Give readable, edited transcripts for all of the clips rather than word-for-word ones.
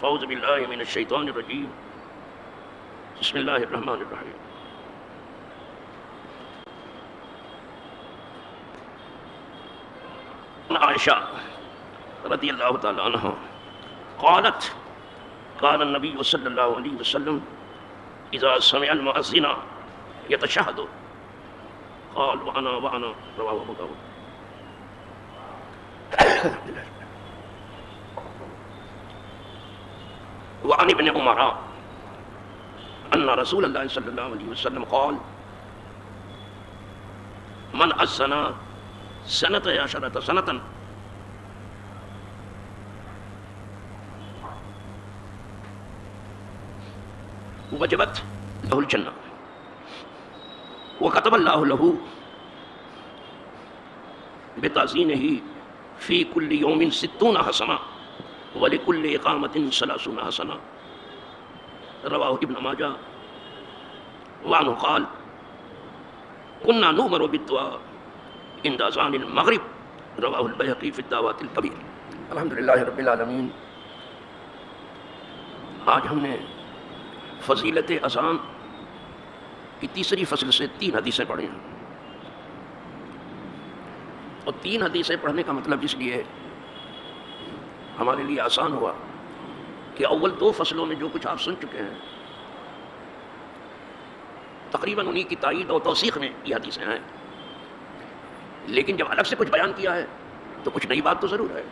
فاعوذ باللہ من الشیطان الرجیم بسم اللہ الرحمن الرحیم عائشہ رضی اللہ تعالی عنہ قالت قال النبی صلی اللہ علیہ وسلم اذا سمع المؤذن يتشهد قال وانا رواه ابو داود. وعن ابن عمر ان رسول الله صلى الله عليه وسلم قال من أذن سنة عشرة سنة وجبت له الجنة وكتب الله له بتأذينه في كل يوم 60 حسنة ولكل إقامة 30 حسنة. رواه ابن ماجہ. وعنه قال كنا نؤمر بالدعاء عند أذان المغرب. رواه البيهقي في الدعوات الكبير. الحمدللہ رب العالمین. آج ہم نے فضیلت اذان کی تیسری فصل سے 3 حدیثیں پڑھی ہیں. اور 3 حدیثیں پڑھنے کا مطلب اس لیے ہمارے لیے آسان ہوا کہ اول 2 فصلوں میں جو کچھ آپ سن چکے ہیں تقریباً انہی کی تائید اور توثیق میں یہ حدیثیں ہیں. لیکن جب الگ سے کچھ بیان کیا ہے تو کچھ نئی بات تو ضرور ہے,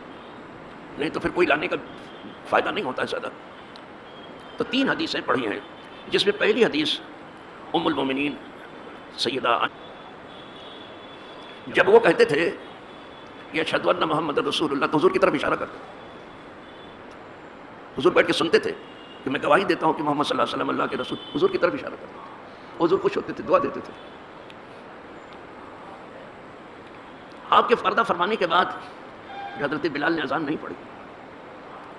نہیں تو پھر کوئی لانے کا فائدہ نہیں ہوتا ہے زیادہ. تو 3 حدیثیں پڑھی ہیں, جس میں پہلی حدیث ام المومنین سیدہ جب وہ کہتے تھے کہ اشہد ان محمد رسول اللہ تو حضور کی طرف اشارہ کرتے. حضور بیٹھ کے سنتے تھے کہ میں گواہی دیتا ہوں کہ محمد صلی اللہ علیہ وسلم اللہ کے رسول. حضور کی طرف اشارہ کرتے تھے, حضور خوش ہوتے تھے, دعا دیتے تھے. آپ کے فردہ فرمانے کے بعد حضرت بلال نے اذان نہیں پڑھی.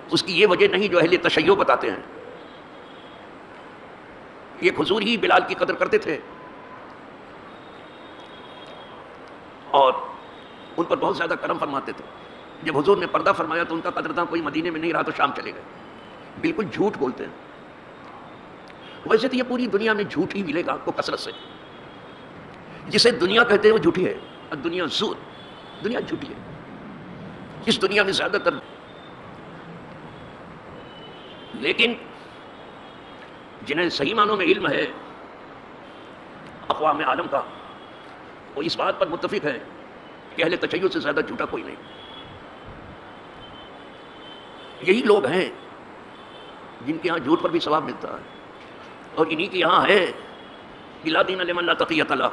اس کی یہ وجہ نہیں جو اہل تشیع بتاتے ہیں. یہ حضور ہی بلال کی قدر کرتے تھے اور ان پر بہت زیادہ کرم فرماتے تھے. جب حضور نے پردہ فرمایا تو ان کا قدرداں کوئی مدینے میں نہیں رہا تو شام چلے گئے. بالکل جھوٹ بولتے ہیں. ویسے تو یہ پوری دنیا میں جھوٹ ہی ملے گا آپ کو کثرت سے. جسے دنیا کہتے ہیں وہ جھوٹی ہے. دنیا زور, دنیا جھوٹی ہے. اس دنیا میں زیادہ تر لیکن جنہیں صحیح معنوں میں علم ہے اقوام عالم کا, وہ اس بات پر متفق ہے کہ اہل تشیع سے زیادہ جھوٹا کوئی نہیں. یہی لوگ ہیں جن کے ہاں جھوٹ پر بھی ثواب ملتا ہے, اور انہی کے یہاں ہے لا دین لمن لا تقیۃ لہ,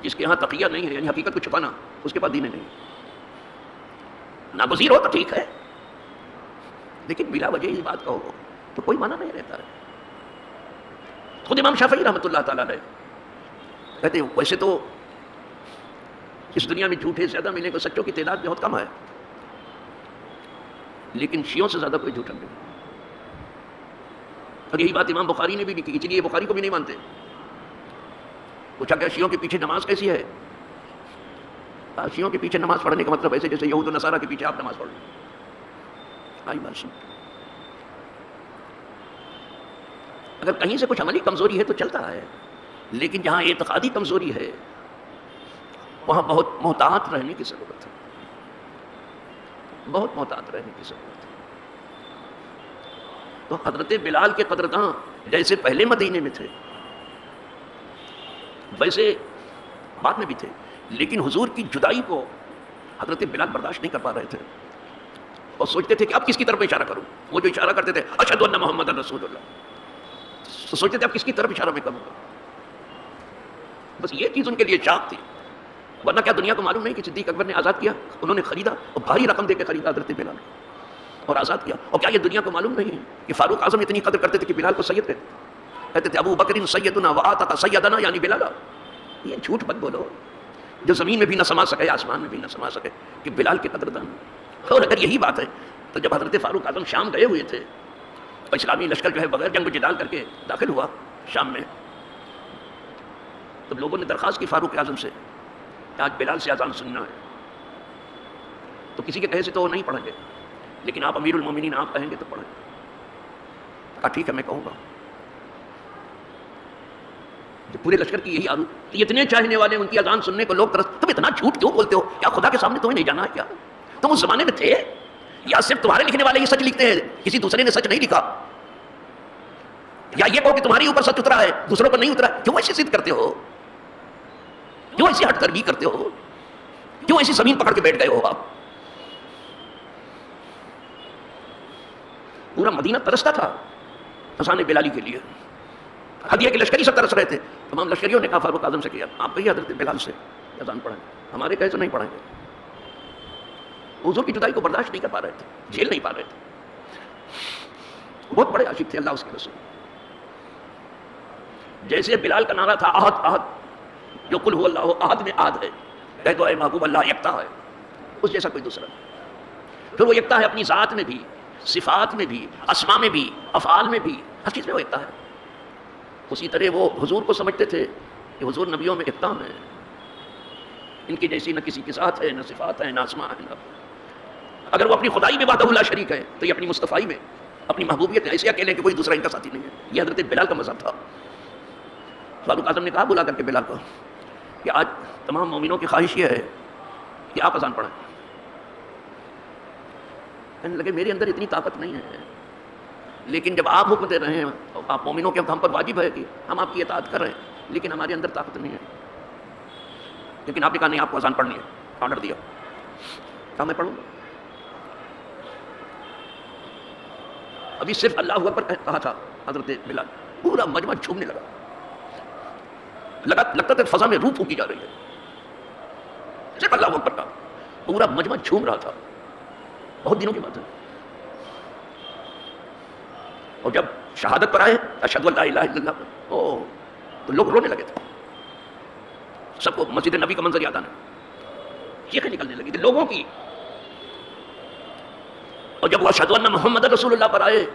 جس کے یہاں تقیہ نہیں ہے, یعنی حقیقت کو چھپانا, اس کے پاس دین نہیں. ناگزیر ہو تو ٹھیک ہے, لیکن بلا وجہ اس بات کا ہو تو کوئی معنی نہیں رہتا ہے. خود امام شافعی رحمۃ اللہ تعالیٰ علیہ کہتے ہیں ویسے تو اس دنیا میں جھوٹے زیادہ ملیں گے, سچوں کی تعداد بہت کم ہے, لیکن شیعوں سے زیادہ کوئی جھوٹا نہیں. اور یہی بات امام بخاری نے بھی لکھی, اس لیے بخاری کو بھی نہیں مانتے. پوچھا کہ شیعوں کے پیچھے نماز کیسی ہے؟ شیعوں کے پیچھے نماز پڑھنے کا مطلب ایسے جیسے یہود و نصارہ کے پیچھے آپ نماز پڑھ لیں. آئی بات سن, اگر کہیں سے کچھ عملی کمزوری ہے تو چلتا ہے, لیکن جہاں اعتقادی کمزوری ہے وہاں بہت محتاط رہنے کی ضرورت ہے, بہت محتاط رہنے کی ضرورت ہے. تو حضرت بلال کے قدرداں جیسے پہلے مدینے میں تھے ویسے بعد میں بھی تھے, لیکن حضور کی جدائی کو حضرت بلال برداشت نہیں کر پا رہے تھے اور سوچتے تھے کہ اب کس کی طرف اشارہ کروں. وہ جو اشارہ کرتے تھے اشہد ان محمد رسول اللہ, تو سوچتے تھے اب کس کی طرف اشارہ میں کروں گا. بس یہ چیز ان کے لیے چاق تھی. ورنہ کیا دنیا کو معلوم نہیں کہ صدیق اکبر نے آزاد کیا؟ انہوں نے خریدا اور بھاری رقم دے کے خریدا حضرت بلال اور آزاد کیا. اور کیا یہ دنیا کو معلوم نہیں ہے کہ فاروق اعظم اتنی قدر کرتے تھے کہ بلال کو سید کہتے تھے ابو بکر سیدنا وآتاک سیدنا یعنی بلال. یہ جھوٹ مت بولو جو زمین میں بھی نہ سما سکے, آسمان میں بھی نہ سما سکے, کہ بلال کے قدردان. اور اگر یہی بات ہے تو جب حضرت فاروق اعظم شام گئے ہوئے تھے, اسلامی لشکر جو ہے بغیر جنگ و جدال کر کے داخل ہوا شام میں, تو لوگوں نے درخواست کی فاروق اعظم سے کہ آج بلال سے اذان سننا ہے. تو کسی کے کہے سے تو وہ نہیں پڑھیں گے, لیکن آپ امیر المومنین آپ کہیں گے تو پڑھیں. کہا ٹھیک ہے میں کہوں گا. جو پورے لشکر کی یہی عادت، اتنے چاہنے والے ان کی اذان سننے کو لوگ ترس. تم اتنا جھوٹ کیوں بولتے ہو؟ کیا خدا کے سامنے تمہیں نہیں جانا ہے کیا؟ تم اس زمانے میں تھے یا صرف تمہارے لکھنے والے یہ سچ لکھتے ہیں، کسی دوسرے نے سچ نہیں لکھا؟ یا یہ کہو کہ تمہاری اوپر سچ اترا ہے دوسروں پر نہیں اترا؟ کیوں ایسی ضد کرتے ہو؟ کیوں ایسی ہٹ کر بھی کرتے ہو؟ کیوں ایسی زمین پکڑ کے بیٹھ گئے ہو آپ؟ پورا مدینہ ترستا تھا اذان بلالی کے لیے. ہدیہ کے لشکری سب ترس رہے تھے. تمام لشکریوں نے کہا فاروق اعظم سے کیا آپ کہیے حضرت بلال سے اذان پڑھائیں، ہمارے کہے سے نہیں پڑھائیں گے. حضور کی جدائی کو برداشت نہیں کر پا رہے تھے، جھیل نہیں پا رہے تھے. بہت بڑے عاشق تھے اللہ اس کے رسول. جیسے بلال کا نعرہ تھا احد احد، جو قل هو اللہ احد میں احد ہے، کہہ دو اے محبوب اللہ یکتا ہے، اس جیسا کوئی دوسرا نہیں. پھر وہ یکتا ہے اپنی ذات میں بھی، صفات میں بھی، اسماء میں بھی، افعال میں بھی، ہر چیز میں وہ یکتا ہے. اسی طرح وہ حضور کو سمجھتے تھے کہ حضور نبیوں میں یکتا ہیں، ان کی جیسی نہ کسی کے ساتھ ہے، نہ صفات ہے، نہ اسماء ہے، نہ اگر وہ اپنی خدائی میں وحدہ لا شریک ہے تو یہ اپنی مصطفائی میں اپنی محبوبیت ایسے اکیلے کہ کوئی دوسرا ان کا ساتھی نہیں ہے. یہ حضرت بلال کا مذہب تھا. فاروق اعظم نے کہا بلا کر کے بلال کو کہ آج تمام مومنوں کی خواہش یہ ہے کہ آپ اذان پڑھیں. کہنے لگے میرے اندر اتنی طاقت نہیں ہے، لیکن جب آپ حکم دے رہے ہیں تو آپ مومنوں کے ہم پر واجب ہے کہ ہم آپ کی اطاعت کر رہے ہیں، لیکن ہمارے اندر طاقت نہیں ہے. لیکن آپ نے کہا نہیں آپ کو اذان پڑھنی ہے. آرڈر دیا. کہا میں پڑھوں گا. ابھی صرف اللہ اکبر کہا تھا حضرت بلال، پورا مجمع جھومنے لگا. لگتا تھا فضا میں روح پھونکی جا رہی ہے. صرف اللہ اکبر کا پورا مجمع جھوم رہا تھا. بہت دنوں کی بات ہے. اور جب شہادت پر آئے اشہد ان لا الہ الا اللہ، تو لوگ رونے لگے تھے. سب کو مسجد نبی کا منظر یاد آنا، چیخیں نکلنے لگی تھی لوگوں کی. اور جب وہ اشہد ان محمد رسول اللہ پر آئے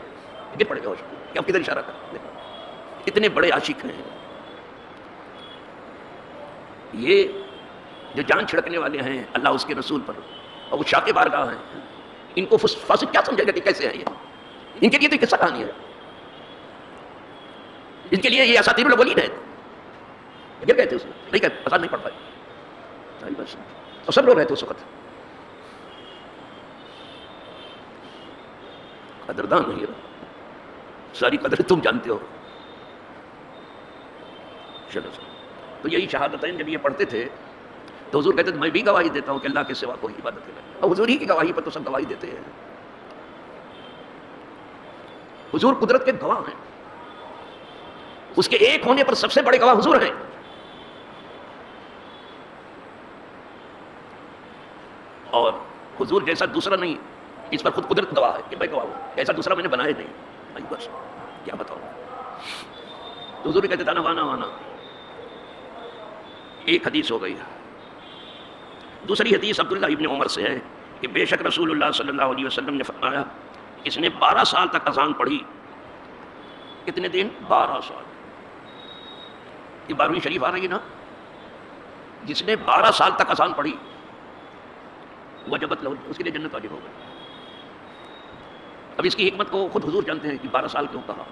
گر پڑے گا کہ اب کدھر اشارہ کر. اتنے بڑے عاشق ہیں یہ جو جان چھڑکنے والے ہیں اللہ اس کے رسول پر، اور وہ شاہ بارگاہ ہیں. ان کو فاسق کیا سمجھے گا کہ کیسے ہیں یہ؟ ان کے لیے تو قصہ کہانی ہے. ان کے لیے یہ اساطیر الاولین ہے. گر گئے تھے اس میں، نہیں کہ پسند نہیں پڑ پائے بس. اور سب لوگ رہے تھے اس وقت. قدردان نہیں رہا، ساری قدر تم جانتے ہو. چلو تو یہی شہادتین جب یہ پڑھتے تھے تو حضور کہتے تھے میں بھی گواہی دیتا ہوں کہ اللہ کے سوا کوئی عبادت نہیں. اور حضور ہی کی گواہی پر تو سب گواہی دیتے ہیں. حضور قدرت کے گواہ ہیں، اس کے ایک ہونے پر سب سے بڑے گواہ حضور ہیں. اور حضور جیسا دوسرا نہیں، اس پر خود قدرت گواہ ہے کہ میں گواہ ہوں، ایسا دوسرا میں نے بنایا نہیں. بس کیا بتاؤں. تو حضور کہتے تھا وانا وانا. ایک حدیث ہو گئی. دوسری حدیث عبداللہ ابن عمر سے ہے کہ بے شک رسول اللہ صلی اللہ علیہ وسلم نے فرمایا اس نے 12 سال تک اذان پڑھی. کتنے دن؟ 12 سال. یہ 12ویں شریف آ رہی ہے نا. جس نے 12 سال تک اذان پڑھی وجبت لہ، اس کے لیے جنت واجب ہو گئی. اب اس کی حکمت کو خود حضور جانتے ہیں کہ 12 سال کیوں کہا.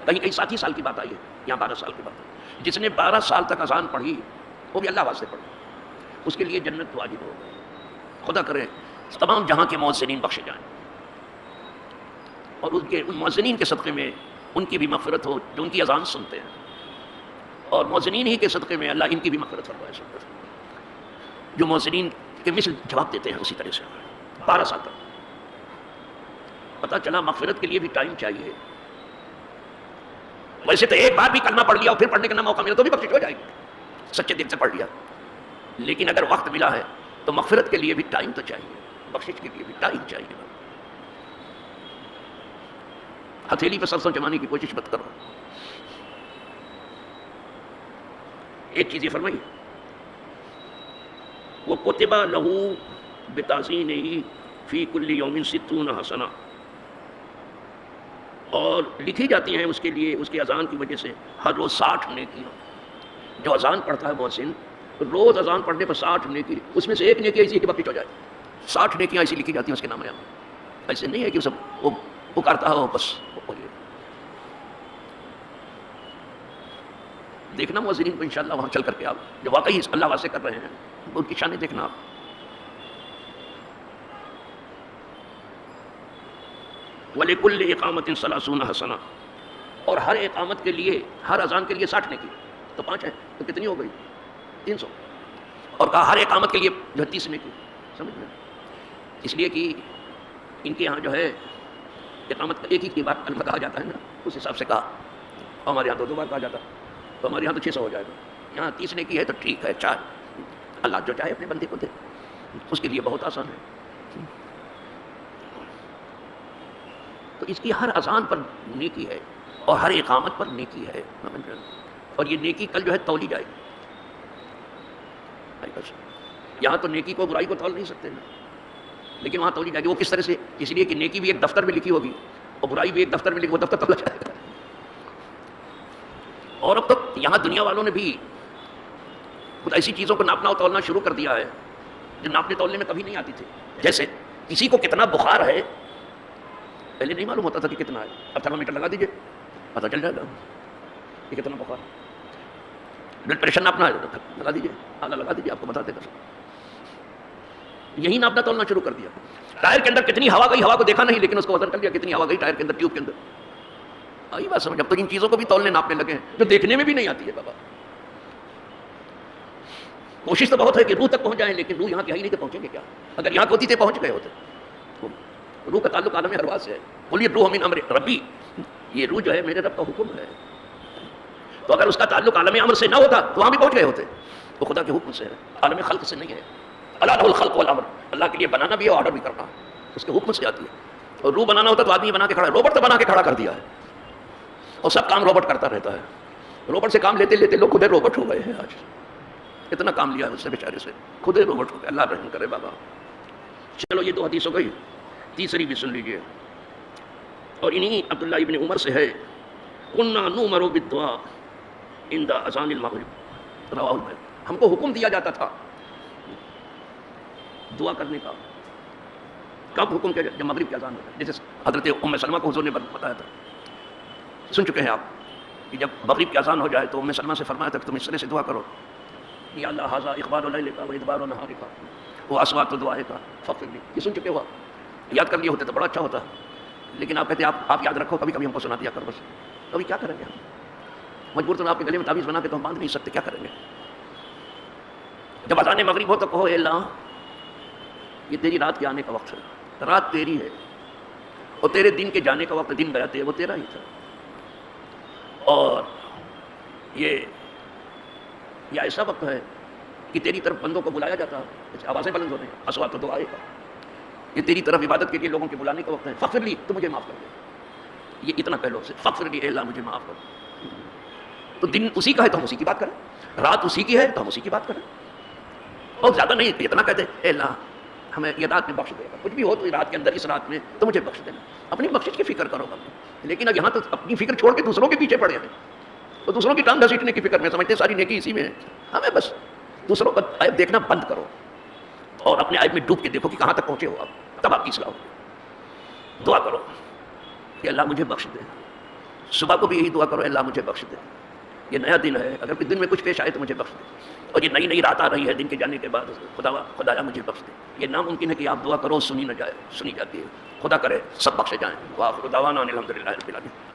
کہیں کہیں 7 ہی سال کی بات آئی ہے، یہاں 12 سال کی بات ہے. جس نے 12 سال تک اذان پڑھی وہ بھی اللہ واسطے پڑھی، اس کے لیے جنت واجب ہو گئی. خدا کرے تمام جہاں کے مؤذنین بخشے جائیں اور ان مؤذنین کے صدقے میں ان کی بھی مغفرت ہو جو ان کی اذان سنتے ہیں، اور مؤذنین ہی کے صدقے میں اللہ ان کی بھی مغفرت فرمائے جو مؤذنین کے مثل جواب دیتے ہیں. اسی طرح سے 12 سال تک پتہ چلا مغفرت کے لیے بھی ٹائم چاہیے. ویسے تو ایک بار بھی کلمہ پڑھ لیا اور پھر پڑھنے کا نہ موقع ملا تو بھی بخشش ہو جائے گی، سچے دل سے پڑھ لیا. لیکن اگر وقت ملا ہے تو مغفرت کے لیے بھی ٹائم تو چاہیے، بخشش کے لیے بھی ٹائم چاہیے. ہتھیلی پہ سرسوں جمانے کی کوشش مت کرو. ایک چیز یہ فرمائی وہ کتبہ لہو بتعظیمہ فی کل یوم 60 حسنہ، اور لکھی جاتی ہیں اس کے لیے اس کی اذان کی وجہ سے ہر روز 60 نیکیاں. جو اذان پڑھتا ہے محسن روز اذان پڑھنے پر 60 نیکی، اس میں سے ایک نیکی ایسی کہ بخشش ہو جائے. 60 نیکیاں ایسی لکھی جاتی ہیں اس کے نام میں. ایسے نہیں ہے کہ سب وہ پکارتا ہو بس دیکھنا مؤذنین کو انشاءاللہ وہاں چل کر کے آپ جو واقعی اللہ واسطے کر رہے ہیں ان کی شانیں دیکھنا آپ. وَلِكُلِّ إِقَامَةٍ 30 حسنہ، اور ہر اقامت کے لیے، ہر اذان کے لیے 60 نیکی. تو 5 ہے تو کتنی ہو گئی؟ 300. اور کہا ہر اقامت کے لیے جو 30 نیکی. سمجھ میں؟ اس لیے کہ ان کے یہاں جو ہے اقامت کا ایک ہی کی بار کلمہ کہا جاتا ہے نا، اس حساب سے کہا. ہمارے یہاں 2 بار کہا جاتا، تو ہمارے یہاں تو 600 ہو جائے گا. یہاں 30 نیکی ہے تو ٹھیک ہے، 4. اللہ جو چاہے اپنے بندے کو دے، اس کے لیے بہت آسان ہے. تو اس کی ہر اذان پر نیکی ہے اور ہر اقامت پر نیکی ہے. اور یہ نیکی کل جو ہے تولی جائے گی. یہاں تو نیکی کو برائی کو تول نہیں سکتے نا، لیکن وہاں تولی جائے گی. وہ کس طرح سے؟ اس لیے کہ نیکی بھی ایک دفتر میں لکھی ہوگی اور برائی بھی ایک دفتر میں لکھی، وہ دفتر تولا جائے گا. اور اب تک یہاں دنیا والوں نے بھی کچھ ایسی چیزوں کو ناپنا اور تولنا شروع کر دیا ہے جو ناپنے تولنے میں کبھی نہیں آتی تھی. جیسے کسی کو کتنا بخار ہے پہلے نہیں معلوم ہوتا تھا کہ کتنا ہے، اب تھرمامیٹر لگا دیجئے پتہ چل جائے گا کہ کتنا بخار. بلڈ پریشر ناپنا ہے لگا دیجئے، آلہ لگا دیجئے، آپ کو بتا دے گا. یہی ناپنا تولنا شروع کر دیا. ٹائر کے اندر کتنی ہوا گئی، ہوا کو دیکھا نہیں لیکن اس کو وزن کر لیا کتنی ہوا گئی ٹائر کے اندر، ٹیوب کے اندر. آئی بات سمجھ؟ اب تو ان چیزوں کو بھی تولنے ناپنے لگے ہیں جو دیکھنے میں بھی نہیں آتی ہے. بابا کوشش تو بہت ہے کہ روح تک پہنچ جائیں، لیکن روح یہاں کی ہے ہی نہیں کہ پہنچیں گے کیا؟ اگر یہاں ہوتی تھے پہنچ گئے ہوتے. روح کا تعلق عالم ارواح سے ہے. بولیے روح من امر ربی، یہ روح جو ہے میرے رب کا حکم ہے. تو اگر اس کا تعلق عالم امر سے نہ ہوتا تو وہاں بھی پہنچ گئے ہوتے. وہ خدا کے حکم سے ہے، عالم خلق سے نہیں ہے. اللہ له الخلق والامر، اللہ کے لیے بنانا بھی ہے، آرڈر بھی کرنا اس کے حکم سے آتی ہے. اور روح بنانا ہوتا تو آدمی بنا کے کھڑا، روبوٹ تو بنا کے کھڑا کر دیا ہے اور سب کام روبوٹ کرتا رہتا ہے. روبوٹ سے کام لیتے لیتے لوگ خود روبوٹ ہو گئے ہیں. آج اتنا کام لیا اس سے بیچارے سے، خود روبوٹ ہو گئے. اللہ رحم کرے بابا. چلو یہ 2 حدیث ہو گئی، تیسری بھی سن لیجئے. اور انہی عبداللہ ابن عمر سے ہے، کنا نؤمر بالدعاء عند اذان المغرب، رواہ البخاری. ہم کو حکم دیا جاتا تھا دعا کرنے کا. کب حکم کیا؟ جب مغرب کی اذان ہو جائے. جیسے حضرت ام سلمہ کو حضور نے بتایا تھا، سن چکے ہیں آپ، کہ جب مغرب کی اذان ہو جائے تو ام سلمہ سے فرمایا تھا کہ تم اس طرح سے دعا کرو، یا اللہ ھذا اقبال لیلک و ادبار نہارک و اصوات دعائک فاغفر لی. یہ سن چکے ہو؟ یاد کر لیے ہوتے تو بڑا اچھا ہوتا. لیکن آپ کہتے ہیں آپ یاد رکھو، کبھی کبھی ہم کو سنا دیا کرو. بس کبھی کیا کریں گے ہم؟ مجبور تو آپ کے گلے میں تعویذ بنا کے تو ہم باندھ نہیں سکتے. کیا کریں گے؟ جب اذان مغرب ہو تو کہو اے اللہ یہ تیری رات کے آنے کا وقت ہے، رات تیری ہے اور تیرے دن کے جانے کا وقت، دن گیا تھے وہ تیرا ہی تھا. اور یہ ایسا وقت ہے کہ تیری طرف بندوں کو بلایا جاتا ہے. آوازیں بلند ہو رہی ہیں، اصوات دعائے کا. یہ تیری طرف عبادت کے لیے لوگوں کے بلانے کا وقت ہے. فغفر لی، تو مجھے معاف کر دے. یہ اتنا کہہ لو سے فغفر لی، اے اللہ مجھے معاف کر. تو دن اسی کا ہے تو ہم اسی کی بات کریں، رات اسی کی ہے تو ہم اسی کی بات کریں. اور زیادہ نہیں، اتنا کہتے اے اللہ ہمیں یہ رات میں بخش دے گا، کچھ بھی ہو تو رات کے اندر اس رات میں تو مجھے بخش دینا. اپنی بخشش کی فکر کرو گا. لیکن اب یہاں تو اپنی فکر چھوڑ کے دوسروں کے پیچھے پڑے ہیں اور دوسروں کی ٹانگ گھسیٹنے کی فکر میں سمجھتے ساری نیکی اسی میں ہے. ہمیں بس دوسروں کا عیب دیکھنا بند کرو اور اپنے عیب میں ڈوب کے دیکھو کہ کہاں تک پہنچے ہو آپ، تب آپ کی اصلاح ہو. دعا کرو کہ اللہ مجھے بخش دے. صبح کو بھی یہی دعا کرو، اللہ مجھے بخش دے. یہ نیا دن ہے، اگر کوئی دن میں کچھ پیش آئے تو مجھے بخش دے. اور یہ نئی رات آ رہی ہے دن کے جانے کے بعد، خدایا مجھے بخش دے. یہ ناممکن ہے کہ آپ دعا کرو سنی نہ جائے، سنی جاتی ہے. خدا کرے سب بخشے جائیں. وآخر دعوانا ان الحمد للہ رب العالمین.